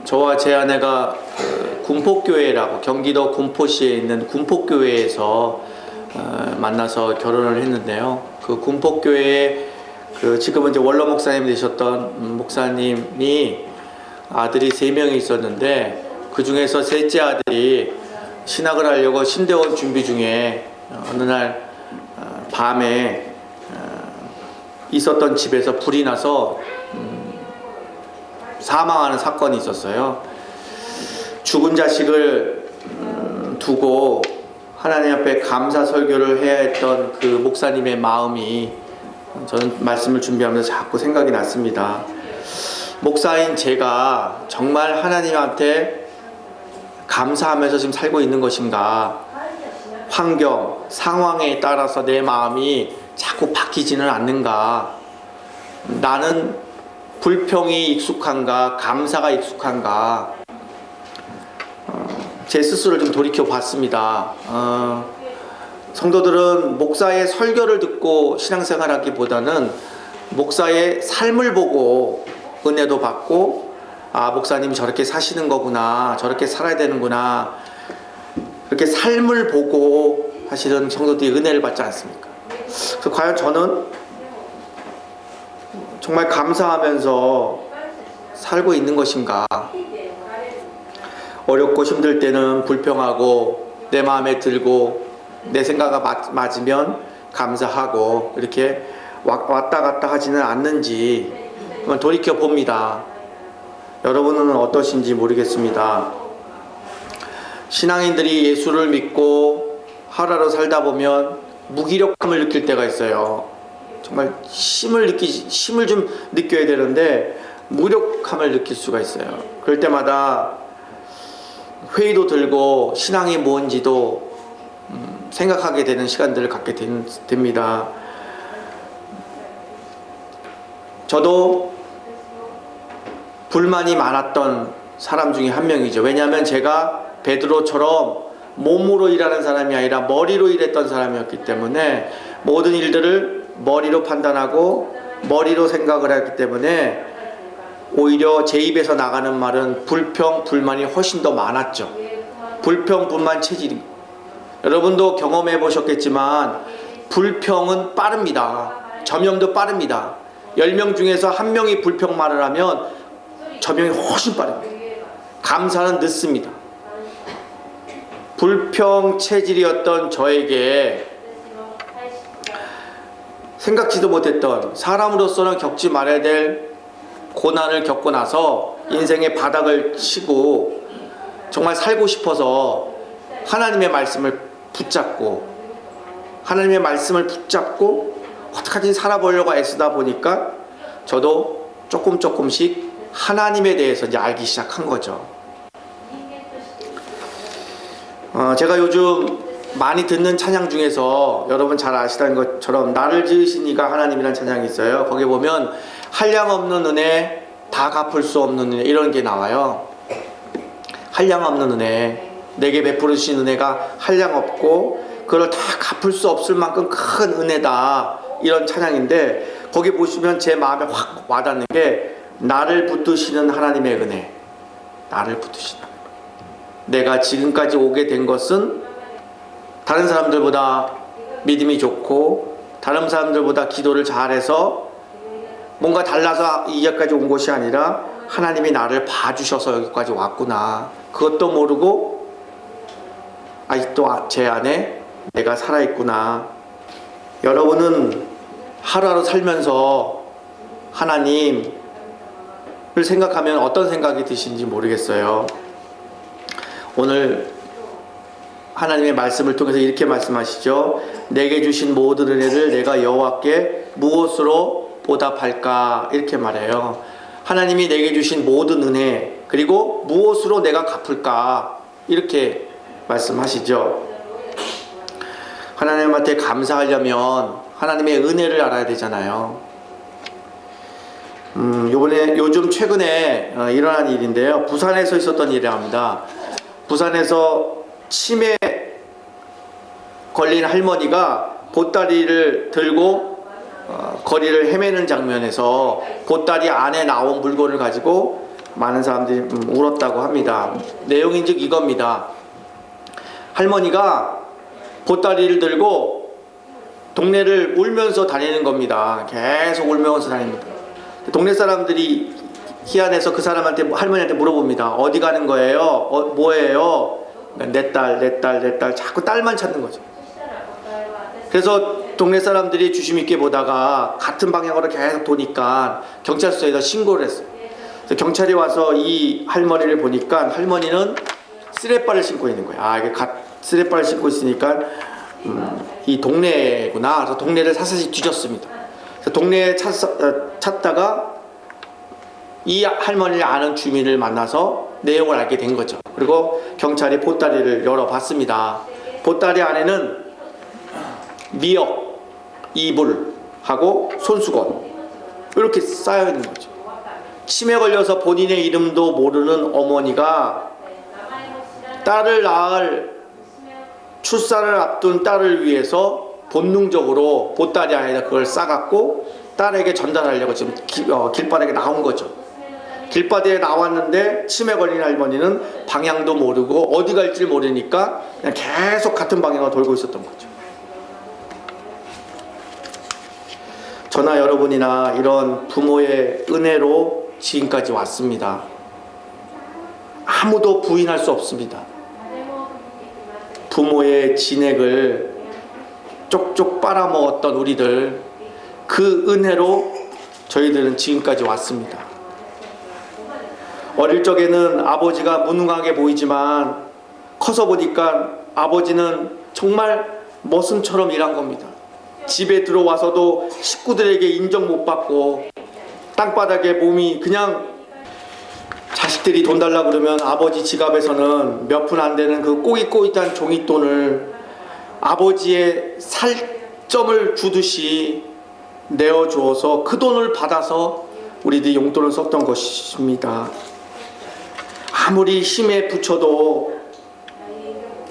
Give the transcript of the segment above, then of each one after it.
저와 제 아내가 군포교회라고 경기도 군포시에 있는 군포교회에서 만나서 결혼을 했는데요. 그 군포교회에 지금은 이제 원로 목사님 되셨던 목사님이 아들이 3명이 있었는데, 그 중에서 셋째 아들이 신학을 하려고 신대원 준비 중에 어느 날 밤에 있었던 집에서 불이 나서 사망하는 사건이 있었어요. 죽은 자식을 두고 하나님 앞에 감사 설교를 해야 했던 그 목사님의 마음이 저는 말씀을 준비하면서 자꾸 생각이 났습니다. 목사인 제가 정말 하나님한테 감사하면서 지금 살고 있는 것인가? 환경, 상황에 따라서 내 마음이 자꾸 바뀌지는 않는가? 나는 불평이 익숙한가? 감사가 익숙한가? 제 스스로를 좀 돌이켜 봤습니다. 성도들은 목사의 설교를 듣고 신앙생활하기보다는 목사의 삶을 보고 은혜도 받고, 아, 목사님이 저렇게 사시는 거구나, 저렇게 살아야 되는구나, 그렇게 삶을 보고 사실은 성도들이 은혜를 받지 않습니까? 그래서 과연 저는 정말 감사하면서 살고 있는 것인가? 어렵고 힘들 때는 불평하고 내 마음에 들고 내 생각과 맞으면 감사하고 이렇게 왔다 갔다 하지는 않는지 돌이켜 봅니다. 여러분은 어떠신지 모르겠습니다. 신앙인들이 예수를 믿고 하루하루 살다 보면 무기력함을 느낄 때가 있어요. 정말 힘을 좀 느껴야 되는데 무력함을 느낄 수가 있어요. 그럴 때마다 회의도 들고 신앙이 뭔지도 생각하게 되는 시간들을 갖게 됩니다. 저도 불만이 많았던 사람 중에 한 명이죠. 왜냐하면 제가 베드로처럼 몸으로 일하는 사람이 아니라 머리로 일했던 사람이었기 때문에 모든 일들을 머리로 판단하고 머리로 생각을 했기 때문에 오히려 제 입에서 나가는 말은 불평, 불만이 훨씬 더 많았죠. 불평, 불만 체질이. 여러분도 경험해 보셨겠지만 불평은 빠릅니다. 저명도 빠릅니다. 10명 중에서 1명이 불평 말을 하면 저명이 훨씬 빠릅니다. 감사는 늦습니다. 불평 체질이었던 저에게 생각지도 못했던, 사람으로서는 겪지 말아야 될 고난을 겪고 나서 인생의 바닥을 치고 정말 살고 싶어서 하나님의 말씀을 붙잡고 어떡하든지 살아보려고 애쓰다 보니까 저도 조금씩 하나님에 대해서 이제 알기 시작한 거죠. 제가 요즘 많이 듣는 찬양 중에서 여러분 잘 아시다는 것처럼 나를 지으신 이가 하나님이라는 찬양이 있어요. 거기 보면 한량없는 은혜, 다 갚을 수 없는 은혜, 이런 게 나와요. 한량없는 은혜, 내게 베푸르신 은혜가 한량없고 그걸 다 갚을 수 없을 만큼 큰 은혜다, 이런 찬양인데, 거기 보시면 제 마음에 확 와닿는 게 나를 붙드시는 하나님의 은혜. 나를 붙드시는, 내가 지금까지 오게 된 것은 다른 사람들보다 믿음이 좋고 다른 사람들보다 기도를 잘해서 뭔가 달라서 이제까지 온 것이 아니라 하나님이 나를 봐주셔서 여기까지 왔구나, 그것도 모르고 아직도 제 안에 내가 살아있구나. 여러분은 하루하루 살면서 하나님을 생각하면 어떤 생각이 드시는지 모르겠어요. 오늘 하나님의 말씀을 통해서 이렇게 말씀하시죠. 내게 주신 모든 은혜를 내가 여호와께 무엇으로 보답할까, 이렇게 말해요. 하나님이 내게 주신 모든 은혜, 그리고 무엇으로 내가 갚을까, 이렇게 말씀하시죠. 하나님한테 감사하려면 하나님의 은혜를 알아야 되잖아요. 요즘 최근에 일어난 일인데요. 부산에서 있었던 일이랍니다. 부산에서 치매 걸린 할머니가 보따리를 들고 거리를 헤매는 장면에서 보따리 안에 나온 물건을 가지고 많은 사람들이 울었다고 합니다. 내용인즉 이겁니다. 할머니가 보따리를 들고 동네를 울면서 다니는 겁니다. 계속 울면서 다닙니다. 동네 사람들이 희한해서 그 사람한테, 할머니한테 물어봅니다. 어디 가는 거예요? 뭐예요? 내 딸, 자꾸 딸만 찾는 거죠. 그래서 동네 사람들이 주심 있게 보다가 같은 방향으로 계속 도니까 경찰서에다 신고를 했어요. 그래서 경찰이 와서 이 할머니를 보니까 할머니는 쓰레빠를 신고 있는 거예요. 이게 쓰레빠를 신고 있으니까 이 동네구나. 그래서 동네를 사사시 뒤졌습니다. 그래서 동네에 찾다가 이 할머니를 아는 주민을 만나서 내용을 알게 된 거죠. 그리고 경찰이 보따리를 열어봤습니다. 보따리 안에는 미역, 이불하고 손수건 이렇게 쌓여 있는 거죠. 치매 걸려서 본인의 이름도 모르는 어머니가 딸을 낳을, 출산을 앞둔 딸을 위해서 본능적으로 보따리 안에다 그걸 싸갖고 딸에게 전달하려고 지금 길바닥에 나온 거죠. 길바닥에 나왔는데 치매 걸린 할머니는 방향도 모르고 어디 갈지 모르니까 그냥 계속 같은 방향으로 돌고 있었던 거죠. 저나 여러분이나 이런 부모의 은혜로 지금까지 왔습니다. 아무도 부인할 수 없습니다. 부모의 진액을 쪽쪽 빨아먹었던 우리들, 그 은혜로 저희들은 지금까지 왔습니다. 어릴 적에는 아버지가 무능하게 보이지만 커서 보니까 아버지는 정말 머슴처럼 일한 겁니다. 집에 들어와서도 식구들에게 인정 못 받고 땅바닥에 몸이 그냥, 자식들이 돈 달라고 그러면 아버지 지갑에서는 몇 푼 안 되는 그 꼬깃꼬깃한 종잇돈을 아버지의 살점을 주듯이 내어주어서 그 돈을 받아서 우리들이 용돈을 썼던 것입니다. 아무리 힘에 부쳐도,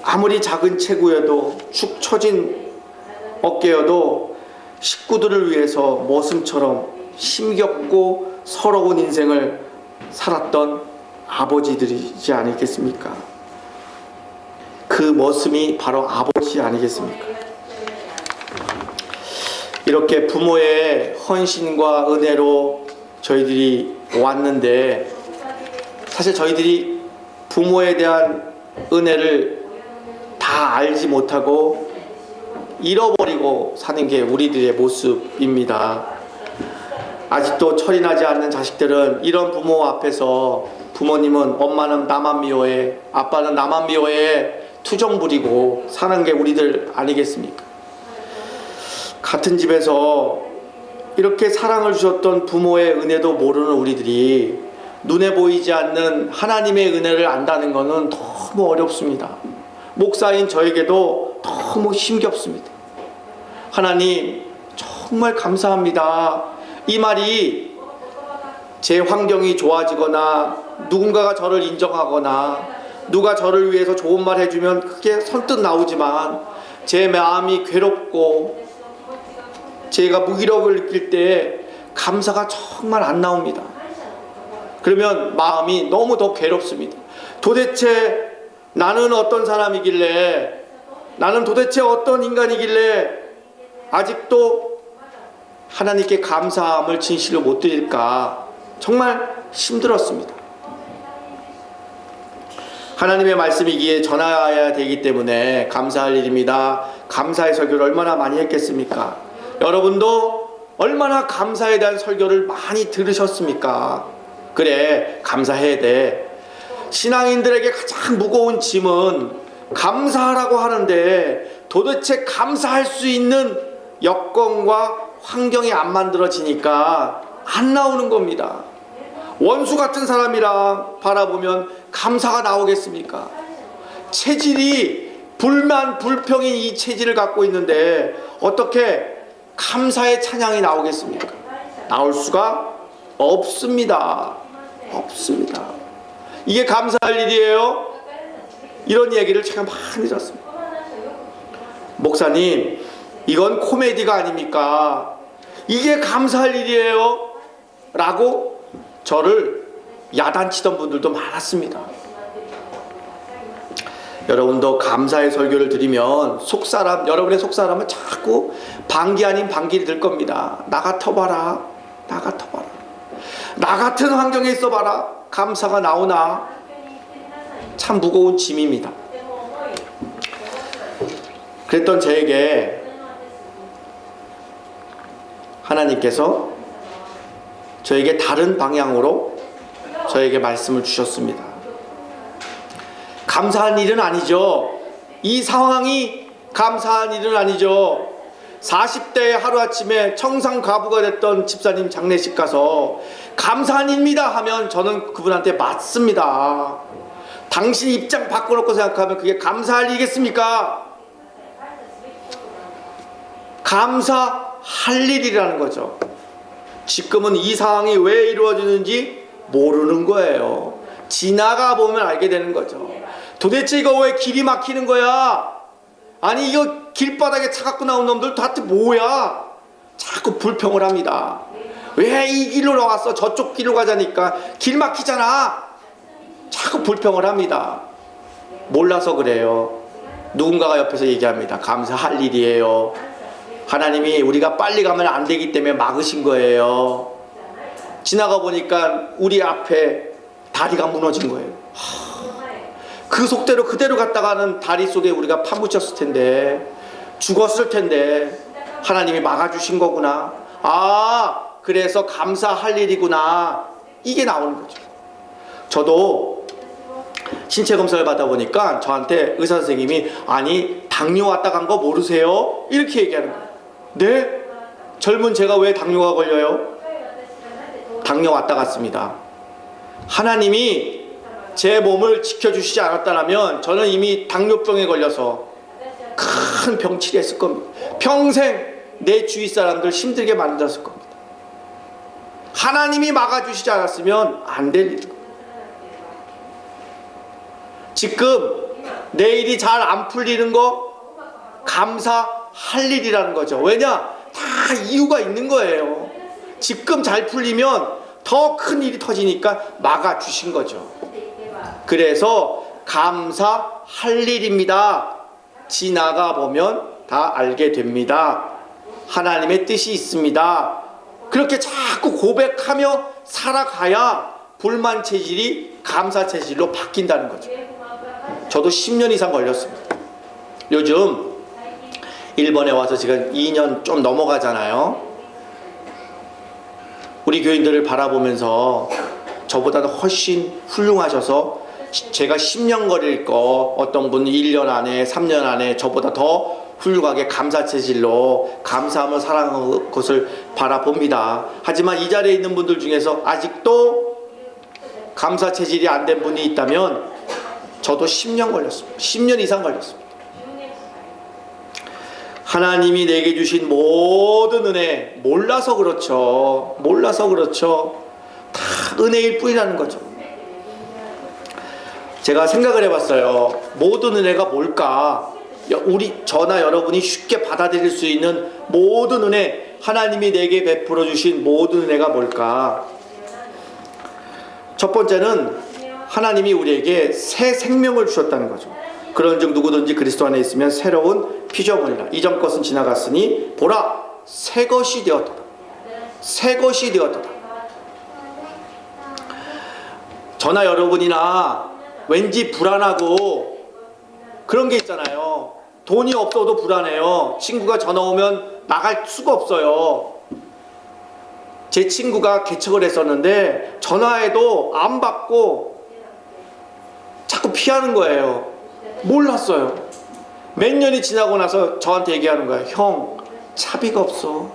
아무리 작은 체구여도, 축 처진 어깨여도 식구들을 위해서 머슴처럼 힘겹고 서러운 인생을 살았던 아버지들이지 아니겠습니까? 그 모습이 바로 아버지 아니겠습니까? 이렇게 부모의 헌신과 은혜로 저희들이 왔는데, 사실 저희들이 부모에 대한 은혜를 다 알지 못하고 잃어버리고 사는 게 우리들의 모습입니다. 아직도 철이 나지 않는 자식들은 이런 부모 앞에서 부모님은 엄마는 나만 미워해, 아빠는 나만 미워해 투정 부리고 사는 게 우리들 아니겠습니까? 같은 집에서 이렇게 사랑을 주셨던 부모의 은혜도 모르는 우리들이 눈에 보이지 않는 하나님의 은혜를 안다는 것은 너무 어렵습니다. 목사인 저에게도 너무 힘겹습니다. 하나님 정말 감사합니다. 이 말이 제 환경이 좋아지거나 누군가가 저를 인정하거나 누가 저를 위해서 좋은 말 해주면 그게 선뜻 나오지만, 제 마음이 괴롭고 제가 무기력을 느낄 때 감사가 정말 안 나옵니다. 그러면 마음이 너무 더 괴롭습니다. 도대체 나는 어떤 사람이길래, 나는 도대체 어떤 인간이길래 아직도 하나님께 감사함을 진실로 못 드릴까, 정말 힘들었습니다. 하나님의 말씀이기에 전하여야 되기 때문에 감사할 일입니다. 감사의 설교를 얼마나 많이 했겠습니까? 여러분도 얼마나 감사에 대한 설교를 많이 들으셨습니까? 그래, 감사해야 돼. 신앙인들에게 가장 무거운 짐은 감사하라고 하는데 도대체 감사할 수 있는 여건과 환경이 안 만들어지니까 안 나오는 겁니다. 원수 같은 사람이랑 바라보면 감사가 나오겠습니까? 체질이 불만 불평인 이 체질을 갖고 있는데 어떻게 감사의 찬양이 나오겠습니까? 나올 수가 없습니다. 없습니다. 이게 감사할 일이에요? 이런 얘기를 제가 많이 들었습니다. 목사님, 이건 코미디가 아닙니까? 이게 감사할 일이에요? 라고 저를 야단치던 분들도 많았습니다. 여러분도 감사의 설교를 드리면 여러분의 속사람은 자꾸 반기 아닌 반기를 들 겁니다. 나 같아봐라, 나 같아봐라, 나 같은 환경에 있어봐라, 감사가 나오나? 참 무거운 짐입니다. 그랬던 저에게 하나님께서 저에게 다른 방향으로 저에게 말씀을 주셨습니다. 감사한 일은 아니죠. 이 상황이 감사한 일은 아니죠. 40대에 하루아침에 청산가부가 됐던 집사님 장례식 가서 감사한 일입니다 하면 저는 그분한테 맞습니다. 당신 입장 바꿔놓고 생각하면 그게 감사할 일이겠습니까? 감사할 일이라는 거죠. 지금은 이 상황이 왜 이루어지는지 모르는 거예요. 지나가 보면 알게 되는 거죠. 도대체 이거 왜 길이 막히는 거야? 아니 이거 길바닥에 차 갖고 나온 놈들 도대체 뭐야? 자꾸 불평을 합니다. 왜 이 길로 나왔어? 저쪽 길로 가자니까 길 막히잖아. 자꾸 불평을 합니다. 몰라서 그래요. 누군가가 옆에서 얘기합니다. 감사할 일이에요. 하나님이 우리가 빨리 가면 안 되기 때문에 막으신 거예요. 지나가 보니까 우리 앞에 다리가 무너진 거예요. 그 속대로 그대로 갔다가는 다리 속에 우리가 파묻혔을 텐데, 죽었을 텐데 하나님이 막아주신 거구나. 아, 그래서 감사할 일이구나. 이게 나오는 거죠. 저도 신체 검사를 받아보니까 저한테 의사 선생님이 아니 당뇨 왔다 간 거 모르세요? 이렇게 얘기하는 거예요. 네? 젊은 제가 왜 당뇨가 걸려요? 당뇨 왔다 갔습니다. 하나님이 제 몸을 지켜주시지 않았다면 저는 이미 당뇨병에 걸려서 큰 병치레 했을 겁니다. 평생 내 주위 사람들 힘들게 만들었을 겁니다. 하나님이 막아주시지 않았으면 안 될 일입니다. 지금 내 일이 잘 안 풀리는 거 감사할 일이라는 거죠. 왜냐? 다 이유가 있는 거예요. 지금 잘 풀리면 더 큰 일이 터지니까 막아주신 거죠. 그래서 감사할 일입니다. 지나가 보면 다 알게 됩니다. 하나님의 뜻이 있습니다. 그렇게 자꾸 고백하며 살아가야 불만 체질이 감사 체질로 바뀐다는 거죠. 저도 10년 이상 걸렸습니다. 요즘 일본에 와서 지금 2년 좀 넘어가잖아요. 우리 교인들을 바라보면서 저보다는 훨씬 훌륭하셔서 제가 10년 걸릴 거 어떤 분은 1년 안에 3년 안에 저보다 더 훌륭하게 감사 체질로 감사하며 살아가는 것을 바라봅니다. 하지만 이 자리에 있는 분들 중에서 아직도 감사 체질이 안 된 분이 있다면 저도 10년 걸렸습니다. 10년 이상 걸렸습니다. 하나님이 내게 주신 모든 은혜 몰라서 그렇죠. 몰라서 그렇죠. 다 은혜일 뿐이라는 거죠. 제가 생각을 해봤어요. 모든 은혜가 뭘까? 저나 여러분이 쉽게 받아들일 수 있는 모든 은혜, 하나님이 내게 베풀어 주신 모든 은혜가 뭘까? 첫 번째는 하나님이 우리에게 새 생명을 주셨다는 거죠. 그런즉 누구든지 그리스도 안에 있으면 새로운 피조물이라. 이전 것은 지나갔으니 보라 새 것이 되었도다. 새 것이 되었도다. 저나 여러분이나 왠지 불안하고 그런 게 있잖아요. 돈이 없어도 불안해요. 친구가 전화 오면 나갈 수가 없어요. 제 친구가 개척을 했었는데 전화해도 안 받고 자꾸 피하는 거예요. 몰랐어요. 몇 년이 지나고 나서 저한테 얘기하는 거예요. 형, 차비가 없어.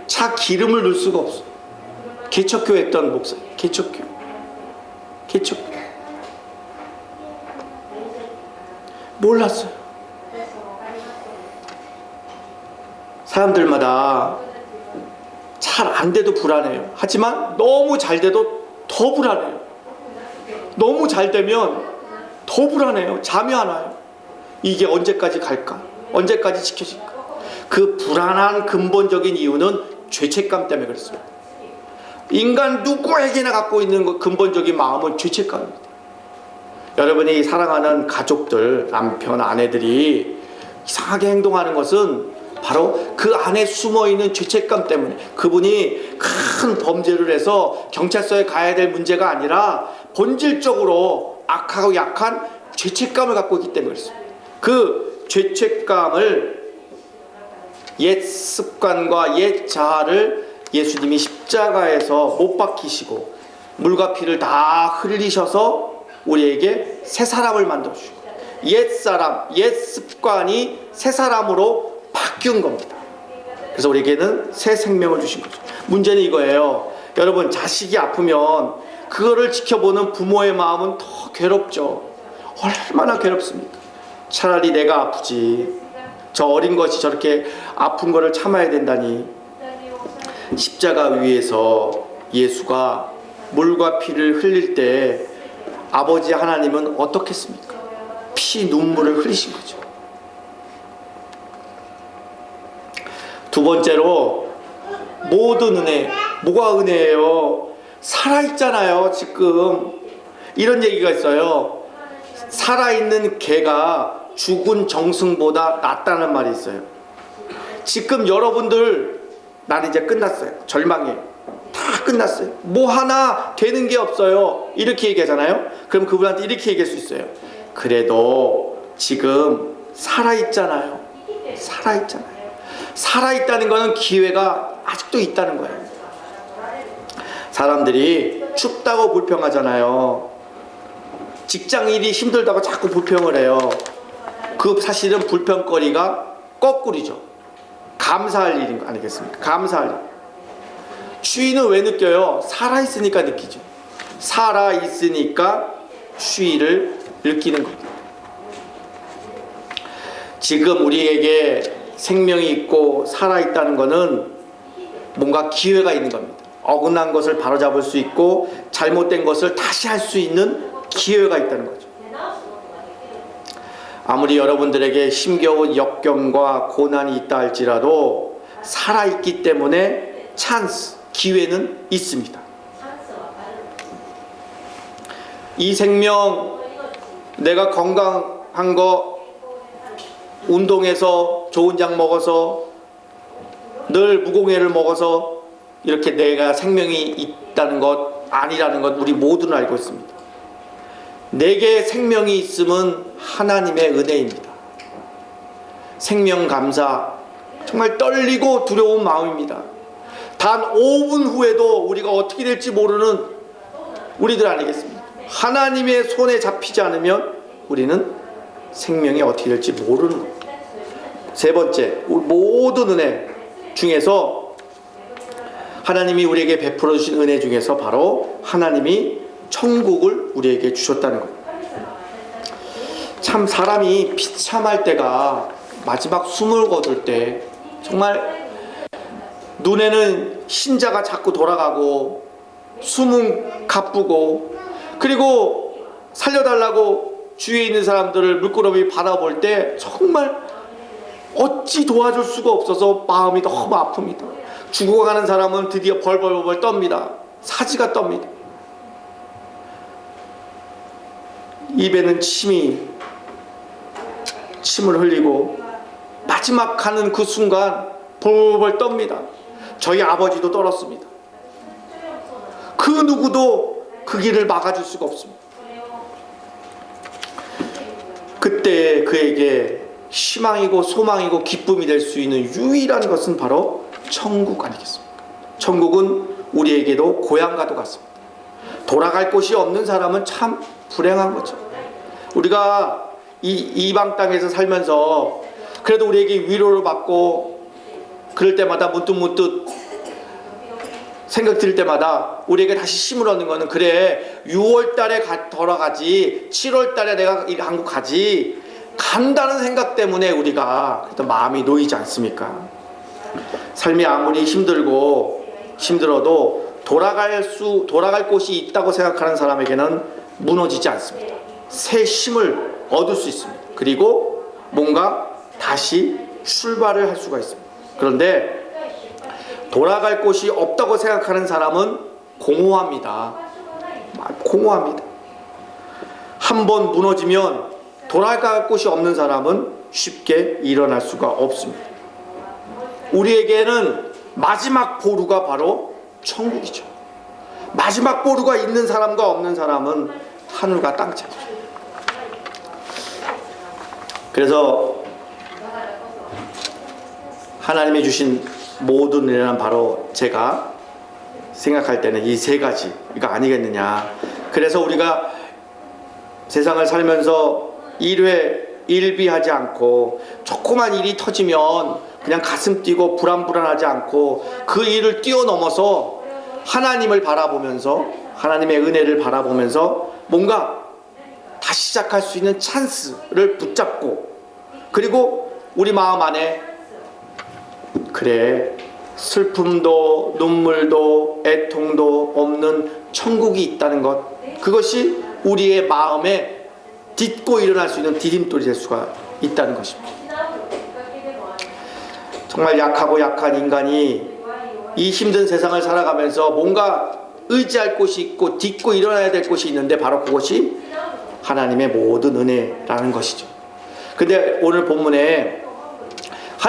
차 기름을 넣을 수가 없어. 개척교 했던 목사. 개척교. 몰랐어요. 사람들마다 잘 안 돼도 불안해요. 하지만 너무 잘 돼도 더 불안해요. 너무 잘 되면 더 불안해요. 잠이 안 와요. 이게 언제까지 갈까? 언제까지 지켜질까? 그 불안한 근본적인 이유는 죄책감 때문에 그렇습니다. 인간 누구에게나 갖고 있는 근본적인 마음은 죄책감입니다. 여러분이 사랑하는 가족들, 남편, 아내들이 이상하게 행동하는 것은 바로 그 안에 숨어있는 죄책감 때문에, 그분이 큰 범죄를 해서 경찰서에 가야 될 문제가 아니라 본질적으로 악하고 약한 죄책감을 갖고 있기 때문에 그렇습니다. 그 죄책감을, 옛 습관과 옛 자아를 예수님이 십자가에서 못 박히시고 물과 피를 다 흘리셔서 우리에게 새 사람을 만들어주시고 옛 사람, 옛 습관이 새 사람으로 바뀐 겁니다. 그래서 우리에게는 새 생명을 주신 거죠. 문제는 이거예요. 여러분, 자식이 아프면 그거를 지켜보는 부모의 마음은 더 괴롭죠. 얼마나 괴롭습니까? 차라리 내가 아프지. 저 어린 것이 저렇게 아픈 거를 참아야 된다니. 십자가 위에서 예수가 물과 피를 흘릴 때 아버지 하나님은 어떻겠습니까? 피 눈물을 흘리신 거죠. 두 번째로, 모든 은혜. 뭐가 은혜예요? 살아있잖아요. 지금 이런 얘기가 있어요. 살아있는 개가 죽은 정승보다 낫다는 말이 있어요. 지금 여러분들, 나는 이제 끝났어요. 절망해. 다 끝났어요. 뭐 하나 되는 게 없어요. 이렇게 얘기하잖아요. 그럼 그분한테 이렇게 얘기할 수 있어요. 그래도 지금 살아있잖아요. 살아있잖아요. 살아있다는 거는 기회가 아직도 있다는 거예요. 사람들이 춥다고 불평하잖아요. 직장 일이 힘들다고 자꾸 불평을 해요. 그 사실은 불평거리가 거꾸리죠. 감사할 일인 거 아니겠습니까? 감사할 일. 추위는 왜 느껴요? 살아있으니까 느끼죠. 살아있으니까 추위를 느끼는 겁니다. 지금 우리에게 생명이 있고 살아있다는 것은 뭔가 기회가 있는 겁니다. 어긋난 것을 바로잡을 수 있고 잘못된 것을 다시 할 수 있는 기회가 있다는 거죠. 아무리 여러분들에게 힘겨운 역경과 고난이 있다 할지라도 살아있기 때문에 찬스, 기회는 있습니다. 이 생명, 내가 건강한 거, 운동해서 좋은 약 먹어서 늘 무공해를 먹어서 이렇게 내가 생명이 있다는 것 아니라는 것 우리 모두는 알고 있습니다. 내게 생명이 있음은 하나님의 은혜입니다. 생명 감사, 정말 떨리고 두려운 마음입니다. 단 5분 후에도 우리가 어떻게 될지 모르는 우리들 아니겠습니까? 하나님의 손에 잡히지 않으면 우리는 생명이 어떻게 될지 모르는 겁니다. 세 번째, 모든 은혜 중에서 하나님이 우리에게 베풀어 주신 은혜 중에서 바로 하나님이 천국을 우리에게 주셨다는 겁니다. 참 사람이 비참할 때가 마지막 숨을 거둘 때, 정말 눈에는 흰자가 자꾸 돌아가고 숨은 가쁘고, 그리고 살려달라고 주위에 있는 사람들을 물끄러미 바라볼 때 정말 어찌 도와줄 수가 없어서 마음이 너무 아픕니다. 죽어가는 사람은 드디어 벌벌벌 떱니다. 사지가 떱니다. 입에는 침을 흘리고 마지막 가는 그 순간 벌벌 떱니다. 저희 아버지도 떨었습니다. 그 누구도 그 길을 막아줄 수가 없습니다. 그때 그에게 희망이고 소망이고 기쁨이 될 수 있는 유일한 것은 바로 천국 아니겠습니까? 천국은 우리에게도 고향과도 같습니다. 돌아갈 곳이 없는 사람은 참 불행한 거죠. 우리가 이방 땅에서 살면서 그래도 우리에게 위로를 받고 그럴 때마다 문득문득 생각 들 때마다 우리에게 다시 힘을 얻는 거는, 그래 6월달에 돌아가지 7월달에 내가 한국 가지, 간다는 생각 때문에 우리가 마음이 놓이지 않습니까? 삶이 아무리 힘들어도 돌아갈 곳이 있다고 생각하는 사람에게는 무너지지 않습니다. 새 힘을 얻을 수 있습니다. 그리고 뭔가 다시 출발을 할 수가 있습니다. 그런데 돌아갈 곳이 없다고 생각하는 사람은 공허합니다. 공허합니다. 한번 무너지면 돌아갈 곳이 없는 사람은 쉽게 일어날 수가 없습니다. 우리에게는 마지막 보루가 바로 천국이죠. 마지막 보루가 있는 사람과 없는 사람은 하늘과 땅 차이죠. 그래서 하나님이 주신 모든 은혜는 바로 제가 생각할 때는 이 세 가지가 아니겠느냐. 그래서 우리가 세상을 살면서 일비하지 않고 조그만 일이 터지면 그냥 가슴 뛰고 불안하지 않고 그 일을 뛰어넘어서 하나님을 바라보면서, 하나님의 은혜를 바라보면서 뭔가 다시 시작할 수 있는 찬스를 붙잡고, 그리고 우리 마음 안에 그래 슬픔도 눈물도 애통도 없는 천국이 있다는 것, 그것이 우리의 마음에 딛고 일어날 수 있는 디딤돌이 될 수가 있다는 것입니다. 정말 약하고 약한 인간이 이 힘든 세상을 살아가면서 뭔가 의지할 곳이 있고 딛고 일어나야 될 곳이 있는데 바로 그것이 하나님의 모든 은혜라는 것이죠. 근데 오늘 본문에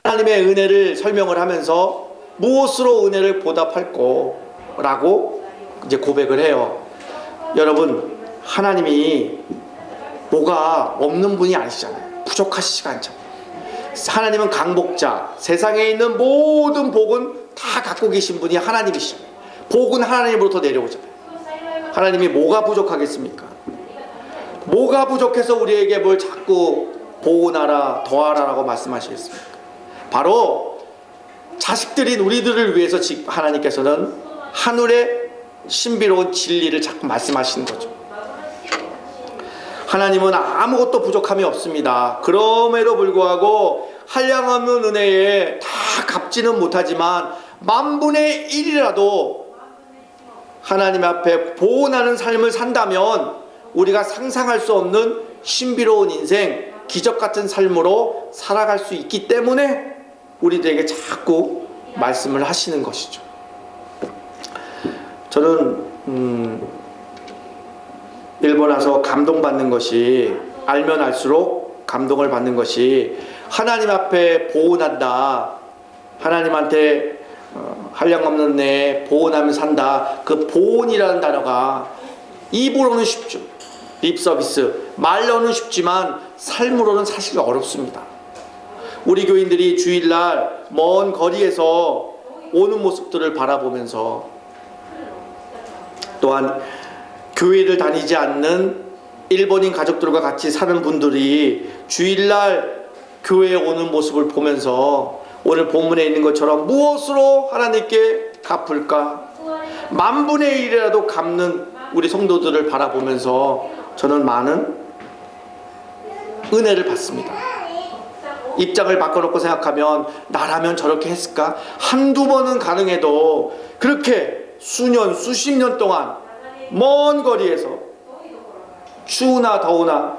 하나님의 은혜를 설명을 하면서 무엇으로 은혜를 보답할꼬 라고 이제 고백을 해요. 여러분, 하나님이 뭐가 없는 분이 아니시잖아요. 부족하시지가 않잖아요. 하나님은 강복자, 세상에 있는 모든 복은 다 갖고 계신 분이 하나님이시잖아요. 복은 하나님으로부터 내려오잖아요. 하나님이 뭐가 부족하겠습니까? 뭐가 부족해서 우리에게 뭘 자꾸 보은하라 더하라라고 말씀하시겠습니까? 바로 자식들인 우리들을 위해서 하나님께서는 하늘의 신비로운 진리를 자꾸 말씀하시는 거죠. 하나님은 아무것도 부족함이 없습니다. 그럼에도 불구하고 한량없는 은혜에 다 갚지는 못하지만 만분의 1이라도 하나님 앞에 보온하는 삶을 산다면 우리가 상상할 수 없는 신비로운 인생, 기적 같은 삶으로 살아갈 수 있기 때문에 우리들에게 자꾸 말씀을 하시는 것이죠. 저는 일본 와서 감동받는 것이, 알면 알수록 감동을 받는 것이, 하나님 앞에 보온한다, 하나님한테 한량없는 내 보온하며 산다, 그 보온이라는 단어가 입으로는 쉽죠. 립서비스, 말로는 쉽지만 삶으로는 사실 어렵습니다. 우리 교인들이 주일날 먼 거리에서 오는 모습들을 바라보면서, 또한 교회를 다니지 않는 일본인 가족들과 같이 사는 분들이 주일날 교회에 오는 모습을 보면서 오늘 본문에 있는 것처럼 무엇으로 하나님께 갚을까? 만분의 1이라도 갚는 우리 성도들을 바라보면서 저는 많은 은혜를 받습니다. 입장을 바꿔놓고 생각하면 나라면 저렇게 했을까? 한두 번은 가능해도 그렇게 수년, 수십 년 동안 먼 거리에서 추우나 더우나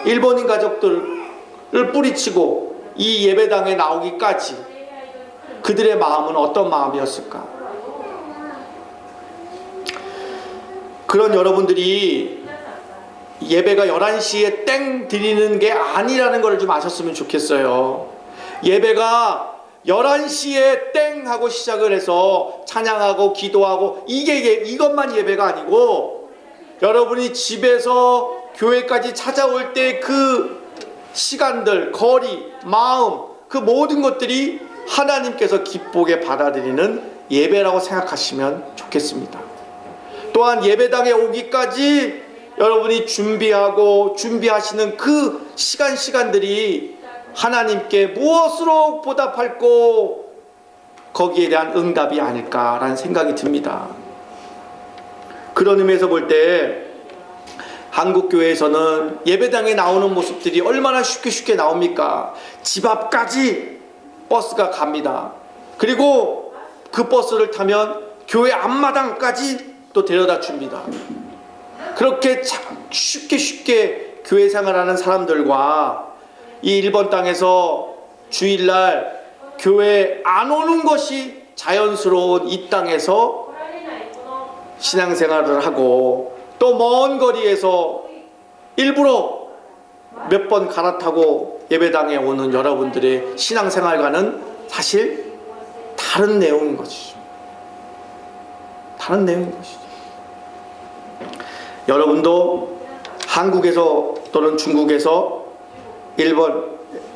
일본인 가족들을 뿌리치고 이 예배당에 나오기까지 그들의 마음은 어떤 마음이었을까? 그런 여러분들이 예배가 11시에 땡 드리는 게 아니라는 걸 좀 아셨으면 좋겠어요. 예배가 11시에 땡 하고 시작을 해서 찬양하고 기도하고 이것만 예배가 아니고, 여러분이 집에서 교회까지 찾아올 때 그 시간들, 거리, 마음, 그 모든 것들이 하나님께서 기쁘게 받아들이는 예배라고 생각하시면 좋겠습니다. 또한 예배당에 오기까지 여러분이 준비하시는 그 시간들이 하나님께 무엇으로 보답할고 거기에 대한 응답이 아닐까라는 생각이 듭니다. 그런 의미에서 볼 때 한국 교회에서는 예배당에 나오는 모습들이 얼마나 쉽게 나옵니까? 집 앞까지 버스가 갑니다. 그리고 그 버스를 타면 교회 앞마당까지 또 데려다 줍니다. 그렇게 쉽게 교회 생활하는 사람들과 이 일본 땅에서 주일날 교회 안 오는 것이 자연스러운 이 땅에서 신앙생활을 하고, 또 먼 거리에서 일부러 몇 번 갈아타고 예배당에 오는 여러분들의 신앙생활과는 사실 다른 내용인 것이죠. 다른 내용인 것이죠. 여러분도 한국에서 또는 중국에서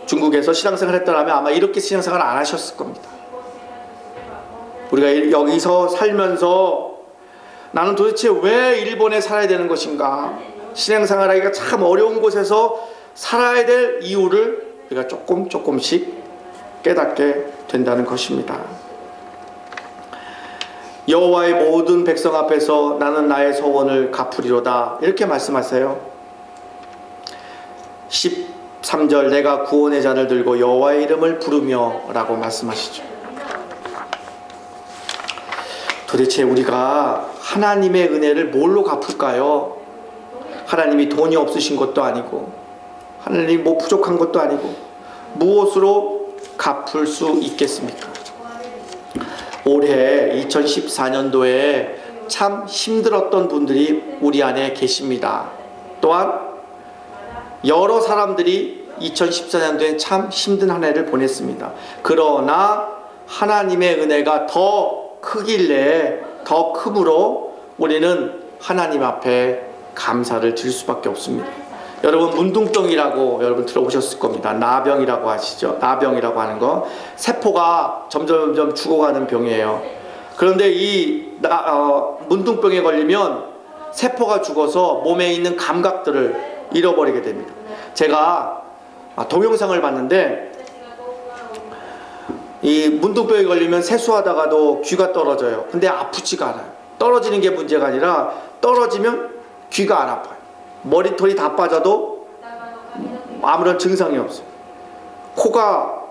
중국에서 신앙생활 했더라면 아마 이렇게 신앙생활 안 하셨을 겁니다. 우리가 여기서 살면서 나는 도대체 왜 일본에 살아야 되는 것인가? 신앙생활하기가 참 어려운 곳에서 살아야 될 이유를 우리가 조금씩 깨닫게 된다는 것입니다. 여호와의 모든 백성 앞에서 나는 나의 서원을 갚으리로다, 이렇게 말씀하세요. 13절 내가 구원의 잔을 들고 여호와의 이름을 부르며 라고 말씀하시죠. 도대체 우리가 하나님의 은혜를 뭘로 갚을까요? 하나님이 돈이 없으신 것도 아니고 하나님이 뭐 부족한 것도 아니고 무엇으로 갚을 수 있겠습니까? 올해 2014년도에 참 힘들었던 분들이 우리 안에 계십니다. 또한 여러 사람들이 2014년도에 참 힘든 한 해를 보냈습니다. 그러나 하나님의 은혜가 더 크길래, 더 크므로 우리는 하나님 앞에 감사를 드릴 수밖에 없습니다. 여러분, 문둥병이라고 여러분 들어보셨을 겁니다. 나병이라고 아시죠? 나병이라고 하는 거, 세포가 점점 죽어가는 병이에요. 그런데 이 문둥병에 걸리면 세포가 죽어서 몸에 있는 감각들을 잃어버리게 됩니다. 제가 동영상을 봤는데, 이 문둥병에 걸리면 세수하다가도 귀가 떨어져요. 근데 아프지가 않아요. 떨어지는 게 문제가 아니라 떨어지면 귀가 안 아파요. 머리털이 다 빠져도 아무런 증상이 없어요. 코가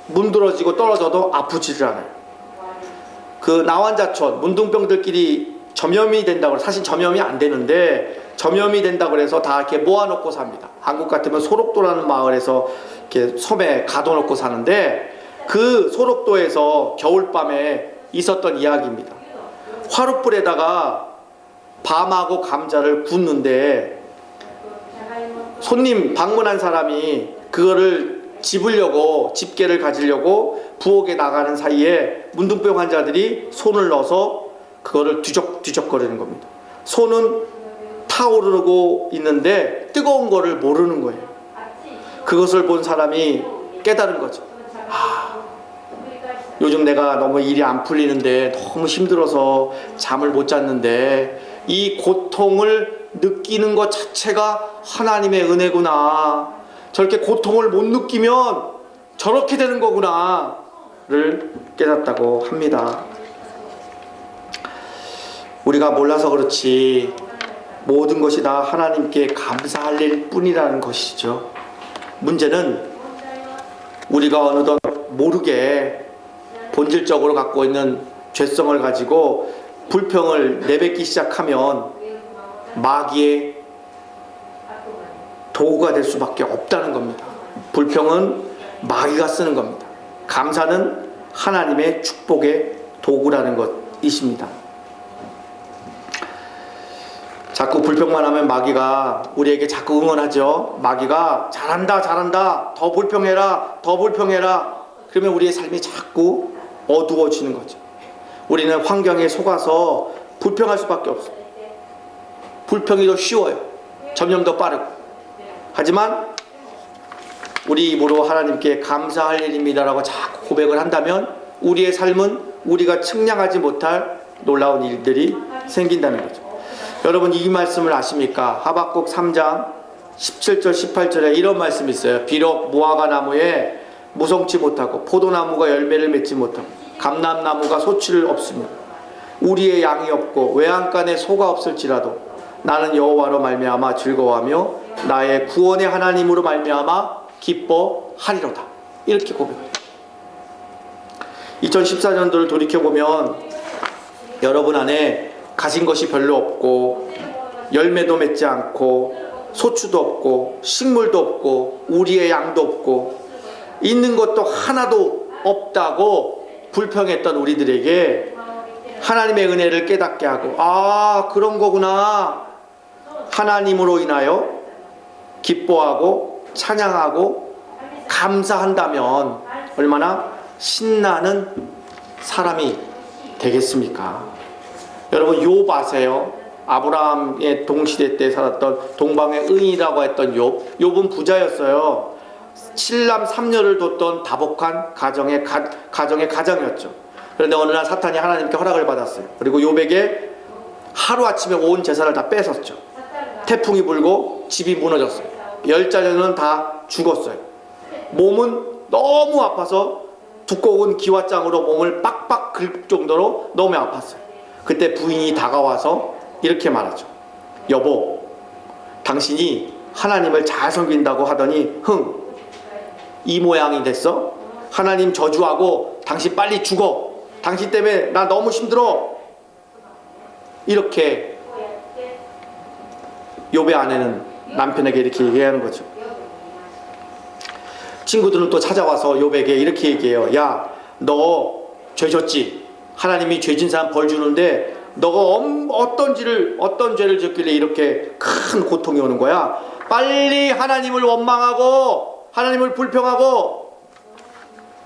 문드러지고 떨어져도 아프지를 않아요. 그 나환자촌 문둥병들끼리 점염이 된다고, 사실 점염이 안 되는데 점염이 된다고 해서 다 이렇게 모아놓고 삽니다. 한국 같으면 소록도라는 마을에서 이렇게 섬에 가둬놓고 사는데, 그 소록도에서 겨울밤에 있었던 이야기입니다. 화롯불에다가 밤하고 감자를 굽는데 손님 방문한 사람이 그거를 집으려고 집게를 가지려고 부엌에 나가는 사이에 문둥병 환자들이 손을 넣어서 그거를 뒤적뒤적거리는 겁니다. 손은 타오르고 있는데 뜨거운 거를 모르는 거예요. 그것을 본 사람이 깨달은 거죠. 요즘 내가 너무 일이 안 풀리는데 너무 힘들어서 잠을 못 잤는데 이 고통을 느끼는 것 자체가 하나님의 은혜구나. 저렇게 고통을 못 느끼면 저렇게 되는 거구나를 깨닫다고 합니다. 우리가 몰라서 그렇지 모든 것이 다 하나님께 감사할 일 뿐이라는 것이죠. 문제는 우리가 어느덧 모르게 본질적으로 갖고 있는 죄성을 가지고 불평을 내뱉기 시작하면 마귀의 도구가 될 수밖에 없다는 겁니다. 불평은 마귀가 쓰는 겁니다. 감사는 하나님의 축복의 도구라는 것이십니다. 자꾸 불평만 하면 마귀가 우리에게 자꾸 응원하죠. 마귀가 잘한다 잘한다 더 불평해라 더 불평해라. 그러면 우리의 삶이 자꾸 어두워지는 거죠. 우리는 환경에 속아서 불평할 수밖에 없어요. 불평이 더 쉬워요. 점점 더 빠르고. 하지만 우리 입으로 하나님께 감사할 일입니다라고 자꾸 고백을 한다면 우리의 삶은 우리가 측량하지 못할 놀라운 일들이 생긴다는 거죠. 여러분 이 말씀을 아십니까? 하박국 3장 17절 18절에 이런 말씀이 있어요. 비록 무화과 나무에 무성치 못하고 포도나무가 열매를 맺지 못하고 감람나무가 소치를 없으며 우리의 양이 없고 외양간에 소가 없을지라도 나는 여호와로 말미암아 즐거워하며 나의 구원의 하나님으로 말미암아 기뻐하리로다. 이렇게 고백합니다. 2014년도를 돌이켜보면 여러분 안에 가진 것이 별로 없고 열매도 맺지 않고 소추도 없고 식물도 없고 우리의 양도 없고 있는 것도 하나도 없다고 불평했던 우리들에게 하나님의 은혜를 깨닫게 하고 그런 거구나. 하나님으로 인하여 기뻐하고 찬양하고 감사한다면 얼마나 신나는 사람이 되겠습니까? 여러분 욥 아세요? 아브라함의 동시대 때 살았던 동방의 의인이라고 했던 욥은 부자였어요. 7남 3녀를 뒀던 다복한 가정의 가장이었죠. 그런데 어느 날 사탄이 하나님께 허락을 받았어요. 그리고 욥에게 하루아침에 온 재산을 다 뺏었죠. 태풍이 불고 집이 무너졌어요. 10자녀는 다 죽었어요. 몸은 너무 아파서 두꺼운 기와장으로 몸을 빡빡 긁을 정도로 너무 아팠어요. 그때 부인이 다가와서 이렇게 말하죠. 여보, 당신이 하나님을 잘 섬긴다고 하더니 이 모양이 됐어? 하나님 저주하고 당신 빨리 죽어. 당신 때문에 나 너무 힘들어. 이렇게 욥의 아내는 남편에게 이렇게 얘기하는 거죠. 친구들은 또 찾아와서 욥에게 이렇게 얘기해요. 야, 너 죄 졌지? 하나님이 죄진 사람 벌 주는데 너가 어떤 죄를 졌길래 이렇게 큰 고통이 오는 거야? 빨리 하나님을 원망하고 하나님을 불평하고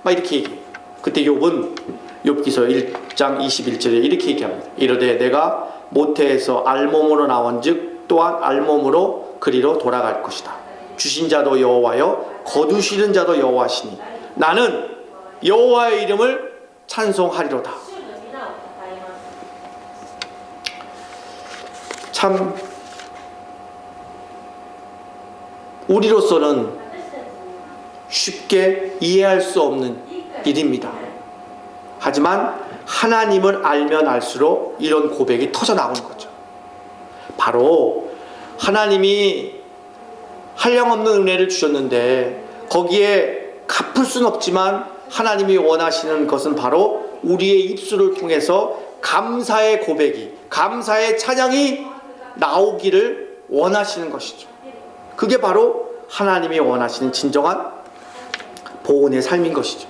막 이렇게 얘기해. 그때 욥은 욥기서 1장 21절에 이렇게 얘기합니다. 이르되 내가 모태에서 알몸으로 나온즉 또한 알몸으로 그리로 돌아갈 것이다. 주신 자도 여호와여 거두시는 자도 여호와시니 나는 여호와의 이름을 찬송하리로다. 참 우리로서는 쉽게 이해할 수 없는 일입니다. 하지만 하나님을 알면 알수록 이런 고백이 터져 나오는 거죠. 바로 하나님이 한량없는 은혜를 주셨는데 거기에 갚을 수는 없지만 하나님이 원하시는 것은 바로 우리의 입술을 통해서 감사의 고백이, 감사의 찬양이 나오기를 원하시는 것이죠. 그게 바로 하나님이 원하시는 진정한 보온의 삶인 것이죠.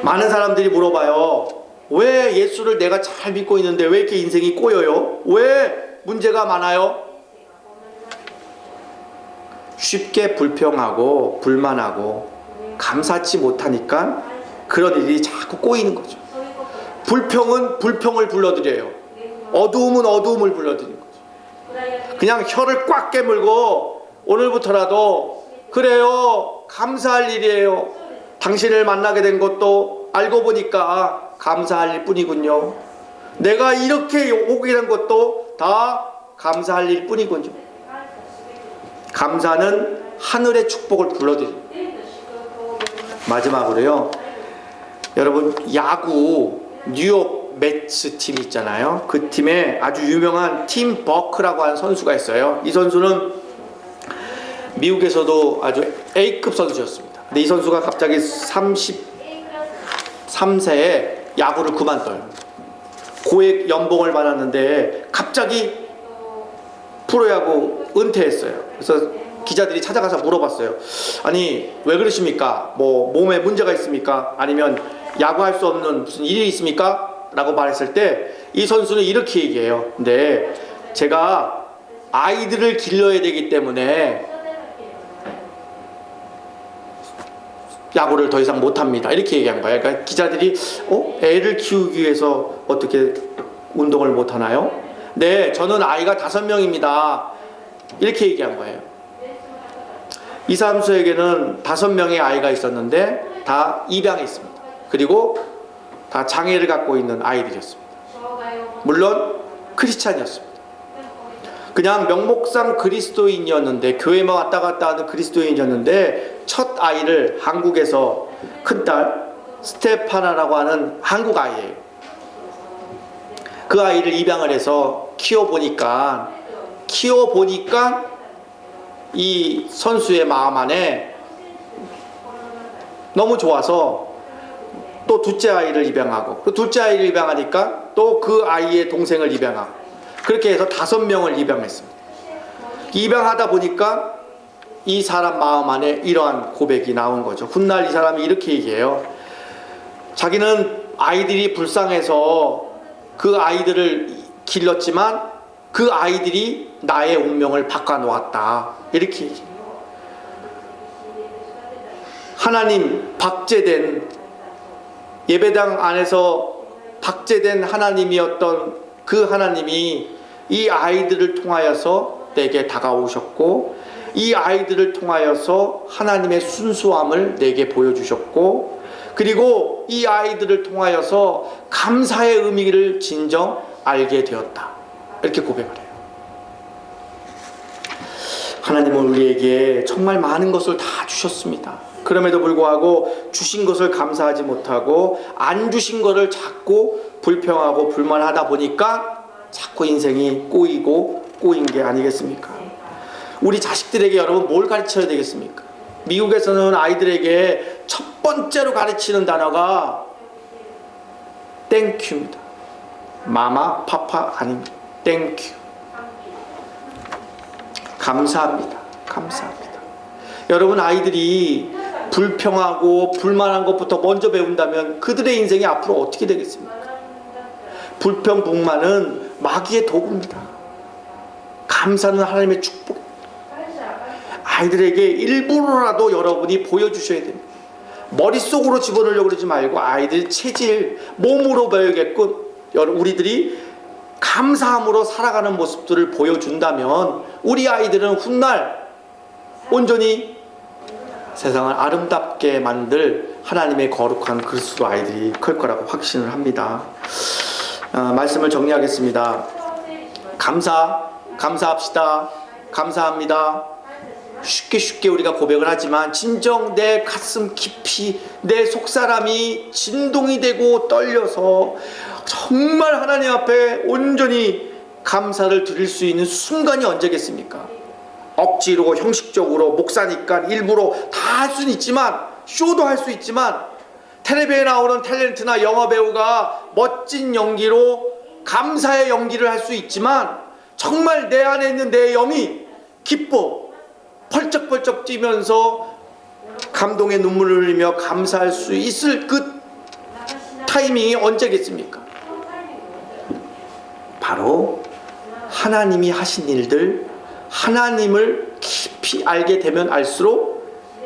많은 사람들이 물어봐요. 왜 예수를 내가 잘 믿고 있는데 왜 이렇게 인생이 꼬여요? 왜 문제가 많아요? 쉽게 불평하고 불만하고 감사치 못하니까 그런 일이 자꾸 꼬이는 거죠. 불평은 불평을 불러들여요. 어두움은 어두움을 불러들이는 거죠. 그냥 혀를 꽉 깨물고 오늘부터라도 그래요, 감사할 일이에요. 당신을 만나게 된 것도 알고 보니까 감사할 일 뿐이군요. 내가 이렇게 오게 된 것도 다 감사할 일 뿐이군요. 감사는 하늘의 축복을 불러들입니다. 마지막으로요, 여러분, 야구 뉴욕 매츠 팀 있잖아요. 그 팀에 아주 유명한 팀 버크라고 하는 선수가 있어요. 이 선수는 미국에서도 아주 A급 선수였습니다. 근데 이 선수가 갑자기 33세에 야구를 그만둬요. 고액 연봉을 받았는데 갑자기 프로야구 은퇴했어요. 그래서 기자들이 찾아가서 물어봤어요. 아니, 왜 그러십니까? 뭐 몸에 문제가 있습니까? 아니면 야구할 수 없는 무슨 일이 있습니까? 라고 말했을 때 이 선수는 이렇게 얘기해요. 근데 제가 아이들을 길러야 되기 때문에 야구를 더 이상 못합니다. 이렇게 얘기한 거예요. 그러니까 기자들이 애를 키우기 위해서 어떻게 운동을 못하나요? 네, 저는 아이가 5명입니다. 이렇게 얘기한 거예요. 이 사람수에게는 5명의 아이가 있었는데 다 입양했습니다. 그리고 다 장애를 갖고 있는 아이들이었습니다. 물론 크리스찬이었습니다. 그냥 명목상 그리스도인이었는데, 교회만 왔다 갔다 하는 그리스도인이었는데, 첫 아이를 한국에서 큰딸 스테파나라고 하는 한국 아이예요. 그 아이를 입양을 해서 키워보니까 이 선수의 마음 안에 너무 좋아서 또 둘째 아이를 입양하고, 그 둘째 아이를 입양하니까 또 그 아이의 동생을 입양하고, 그렇게 해서 5명을 입양했습니다. 입양하다 보니까 이 사람 마음 안에 이러한 고백이 나온 거죠. 훗날 이 사람이 이렇게 얘기해요. 자기는 아이들이 불쌍해서 그 아이들을 길렀지만 그 아이들이 나의 운명을 바꿔놓았다. 이렇게 얘기해요. 하나님 박제된, 예배당 안에서 박제된 하나님이었던 그 하나님이 이 아이들을 통하여서 내게 다가오셨고, 이 아이들을 통하여서 하나님의 순수함을 내게 보여주셨고, 그리고 이 아이들을 통하여서 감사의 의미를 진정 알게 되었다. 이렇게 고백을 해요. 하나님은 우리에게 정말 많은 것을 다 주셨습니다. 그럼에도 불구하고 주신 것을 감사하지 못하고 안 주신 것을 자꾸 불평하고 불만하다 보니까 자꾸 인생이 꼬인 게 아니겠습니까? 우리 자식들에게 여러분 뭘 가르쳐야 되겠습니까? 미국에서는 아이들에게 첫 번째로 가르치는 단어가 땡큐입니다. 마마, 파파 아닙니다. 땡큐. 감사합니다. 감사합니다. 여러분, 아이들이 불평하고 불만한 것부터 먼저 배운다면 그들의 인생이 앞으로 어떻게 되겠습니까? 불평, 불만은 마귀의 도구입니다. 감사는 하나님의 축복. 아이들에게 일부러라도 여러분이 보여주셔야 됩니다. 머릿속으로 집어넣으려고 그러지 말고 아이들 체질, 몸으로 배우게끔 우리들이 감사함으로 살아가는 모습들을 보여준다면 우리 아이들은 훗날 온전히 세상을 아름답게 만들 하나님의 거룩한 그리스도 아이들이 클 거라고 확신을 합니다. 말씀을 정리하겠습니다. 감사합시다. 감사합니다. 쉽게 우리가 고백을 하지만 진정 내 가슴 깊이 내 속사람이 진동이 되고 떨려서 정말 하나님 앞에 온전히 감사를 드릴 수 있는 순간이 언제겠습니까? 억지로 형식적으로 목사니까 일부러 다 할 수는 있지만, 쇼도 할 수 있지만, 텔레비에 나오는 탤런트나 영화배우가 멋진 연기로 감사의 연기를 할 수 있지만 정말 내 안에 있는 내 영이 기뻐 펄쩍펄쩍 뛰면서 감동의 눈물을 흘리며 감사할 수 있을 그 타이밍이 언제겠습니까? 바로 하나님이 하신 일들, 하나님을 깊이 알게 되면 알수록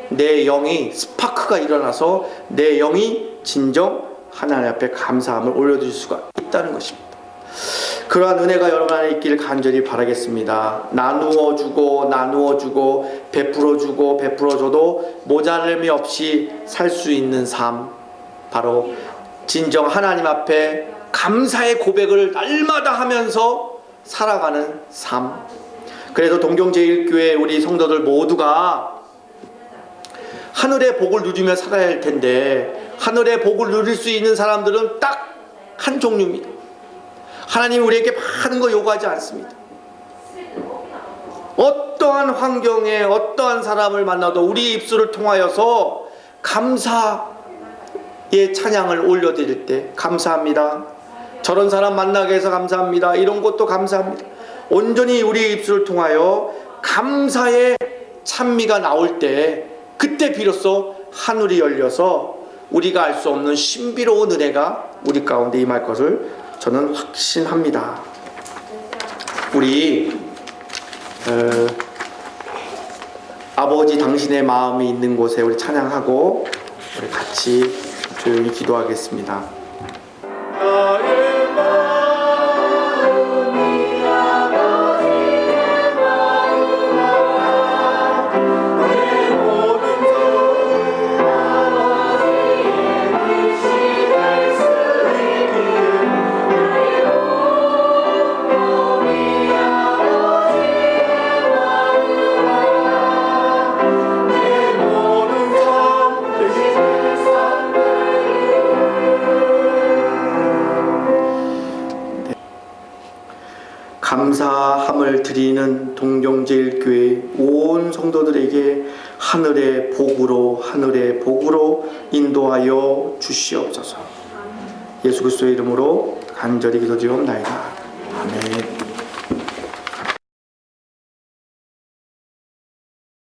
내 영이 스파크가 일어나서 내 영이 진정 하나님 앞에 감사함을 올려줄 수가 있다는 것입니다. 그러한 은혜가 여러분 안에 있기를 간절히 바라겠습니다. 나누어 주고 베풀어 줘도 모자람이 없이 살 수 있는 삶, 바로 진정 하나님 앞에 감사의 고백을 날마다 하면서 살아가는 삶. 그래서 동경제일교회 우리 성도들 모두가 하늘의 복을 누리며 살아야 할 텐데, 하늘의 복을 누릴 수 있는 사람들은 딱 한 종류입니다. 하나님 우리에게 많은 거 요구하지 않습니다. 어떠한 환경에 어떠한 사람을 만나도 우리 입술을 통하여서 감사의 찬양을 올려드릴 때 감사합니다, 저런 사람 만나게 해서 감사합니다, 이런 것도 감사합니다, 온전히 우리의 입술을 통하여 감사의 찬미가 나올 때, 그때 비로소 하늘이 열려서 우리가 알 수 없는 신비로운 은혜가 우리 가운데 임할 것을 저는 확신합니다. 우리 아버지 당신의 마음이 있는 곳에 우리 찬양하고 우리 같이 조용히 기도하겠습니다. 나의 마음이 아버지의 마음아, 내 모든 성 아버지의 뜻이 될 수 있기를, 나의 몸이 아버지의 마음아, 내 모든 성 뜻이 될 수 감사함을 드리는 동경제일교회 온 성도들에게 하늘의 복으로 인도하여 주시옵소서. 예수 그리스도의 이름으로 간절히 기도드리옵나이다. 아멘.